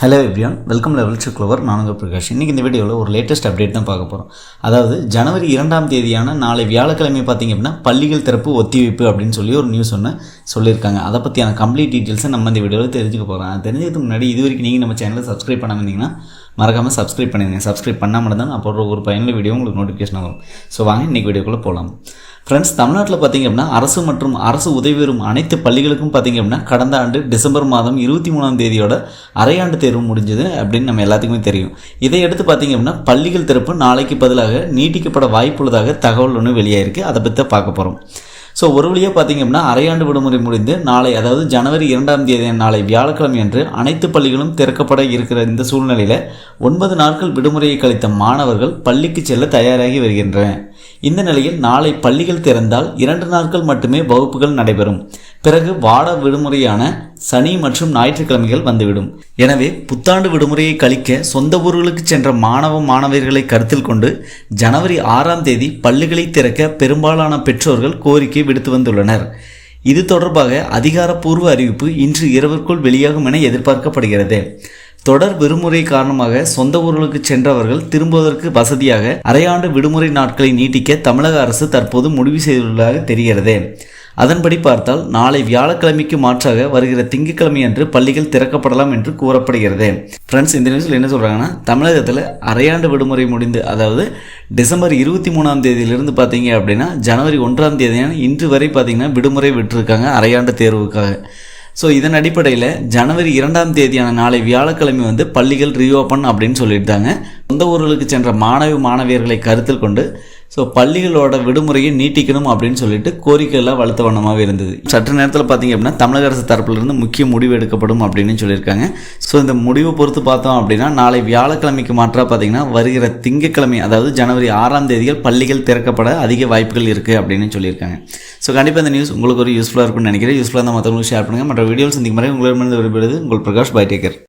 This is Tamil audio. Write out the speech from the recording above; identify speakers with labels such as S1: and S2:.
S1: Hello everyone, welcome level to clover. நான் உங்கள் பிரகாஷ். இன்றைக்கி இந்த வீடியோவில் ஒரு லேட்டஸ்ட் அப்டேட் தான் பார்க்க போகிறோம். அதாவது ஜனவரி 2ஆம் தேதியான நாளை வியாழக்கிழமை பார்த்திங்க அப்படின்னா பள்ளிகள் திறப்பு ஒத்திவைப்பு அப்படின்னு சொல்லி ஒரு நியூஸ் ஒன்று சொல்லியிருக்காங்க. அதை பற்றியான கம்ப்ளீட் டீட்டெயில்ஸை நம்ம இந்த வீடியோவில் தெரிஞ்சுக்க போகிறோம். அது தெரிஞ்சதுக்கு முன்னாடி இது வரைக்கும் நீங்கள் நம்ம சேனலை சப்ஸ்கிரைப் பண்ணாமல் இருந்தீங்கன்னா மறக்காமல் சப்ஸ்கிரைப் பண்ணிடுங்க. சப்ஸ்கிரைப் பண்ணாமல் தான் நான் போடுற ஒரு பயனுள்ள வீடியோ உங்களுக்கு நோட்டிஃபிகேஷன் வரும். ஸோ வாங்க இன்றைக்கி வீடியோக்குள்ளே போகலாம். ஃப்ரெண்ட்ஸ், தமிழ்நாட்டில் பார்த்திங்க அப்படின்னா அரசு மற்றும் அரசு உதவி பெறும் அனைத்து பள்ளிகளுக்கும் பார்த்திங்க அப்படின்னா கடந்த ஆண்டு டிசம்பர் மாதம் 23ஆம் தேதியோட அரையாண்டு தேர்வு முடிஞ்சது அப்படின்னு நம்ம எல்லாத்துக்குமே தெரியும். இதை எடுத்து பார்த்திங்க அப்படின்னா பள்ளிகள் திறப்பு நாளைக்கு பதிலாக நீட்டிக்கப்பட வாய்ப்புள்ளதாக தகவல் ஒன்று வெளியாயிருக்கு. அதை பற்றி பார்க்க போகிறோம். ஸோ ஒரு வழியாக பார்த்திங்க அப்படின்னா அரையாண்டு விடுமுறை முடிந்து நாளை, அதாவது ஜனவரி 2ஆம் தேதி நாளை வியாழக்கிழமை அன்று அனைத்து பள்ளிகளும் திறக்கப்பட இருக்கிற இந்த சூழ்நிலையில் 9 நாட்கள் விடுமுறையை கழித்த மாணவர்கள் பள்ளிக்கு செல்ல தயாராகி வருகின்றன. இந்த நிலையில் நாளை பள்ளிகள் திறந்தால் 2 நாட்கள் மட்டுமே வகுப்புகள் நடைபெறும். பிறகு வார விடுமுறையான சனி மற்றும் ஞாயிற்றுக்கிழமைகள் வந்துவிடும். எனவே புத்தாண்டு விடுமுறையை கழிக்க சொந்த ஊர்களுக்கு சென்ற மாணவர்களை கருத்தில் கொண்டு ஜனவரி 6ஆம் தேதி பள்ளிகளை திறக்க பெரும்பாலான பெற்றோர்கள் கோரிக்கை விடுத்து வந்துள்ளனர். இது தொடர்பாக அதிகாரப்பூர்வ அறிவிப்பு இன்று இரவிற்குள் வெளியாகும் என எதிர்பார்க்கப்படுகிறது. தொடர் விடுமுறை காரணமாக சொந்த ஊர்களுக்கு சென்றவர்கள் திரும்புவதற்கு வசதியாக அரையாண்டு விடுமுறை நாட்களை நீட்டிக்க தமிழக அரசு தற்போது முடிவு செய்துள்ளதாக தெரிகிறது. அதன்படி பார்த்தால் நாளை வியாழக்கிழமைக்கு மாற்றாக வருகிற திங்கட்கிழமை அன்று பள்ளிகள் திறக்கப்படலாம் என்று கூறப்படுகிறது. ஃப்ரெண்ட்ஸ், இந்த நியூஸில் என்ன சொல்கிறாங்கன்னா, தமிழகத்தில் அரையாண்டு விடுமுறை முடிந்து, அதாவது டிசம்பர் 23ஆம் தேதியிலிருந்து பார்த்தீங்க அப்படின்னா ஜனவரி 1ஆம் தேதியான இன்று வரை பார்த்தீங்கன்னா விடுமுறை விட்டுருக்காங்க அரையாண்டு தேர்வுக்காக. ஸோ இதன் அடிப்படையில் ஜனவரி 2ஆம் தேதியான நாளை வியாழக்கிழமை பள்ளிகள் ரீஓப்பன் அப்படின்னு சொல்லிட்டாங்க. சொந்த ஊர்களுக்கு சென்ற மாணவியர்களை கருத்தில் கொண்டு பள்ளிகளோட விடுமுறையை நீட்டிக்கணும் அப்படின்னு சொல்லிட்டு கோரிக்கையெல்லாம் வளர்த்த வண்ணமாக இருந்தது. சற்று நேரத்தில் பார்த்தீங்க அப்படின்னா தமிழக அரசு தரப்பிலிருந்து முக்கிய முடிவு எடுக்கப்படும் அப்படின்னு சொல்லியிருக்காங்க. ஸோ இந்த முடிவை பொறுத்து பார்த்தோம் அப்படின்னா நாளை வியாழக்கிழமைக்கு மாற்றாக பார்த்தீங்கன்னா வருகிற திங்கட்கிழமை, அதாவது ஜனவரி 6ஆம் தேதிகள் பள்ளிகள் திறக்கப்பட அதிக வாய்ப்புகள் இருக்குது அப்படின்னு சொல்லியிருக்காங்க. ஸோ கண்டிப்பாக இந்த நியூஸ் உங்களுக்கு ஒரு யூஸ்ஃபுல்லாக இருக்கும்னு நினைக்கிறேன். யூஸ்ஃபுல்லாக இருந்தால் மற்றவங்களுக்கு ஷேர் பண்ணுங்கள். மற்ற வீடியோஸ் சந்திக்கும் வரை உங்களிடமிருந்து விரும்புகிறது உங்கள் பிரகாஷ். By, take care.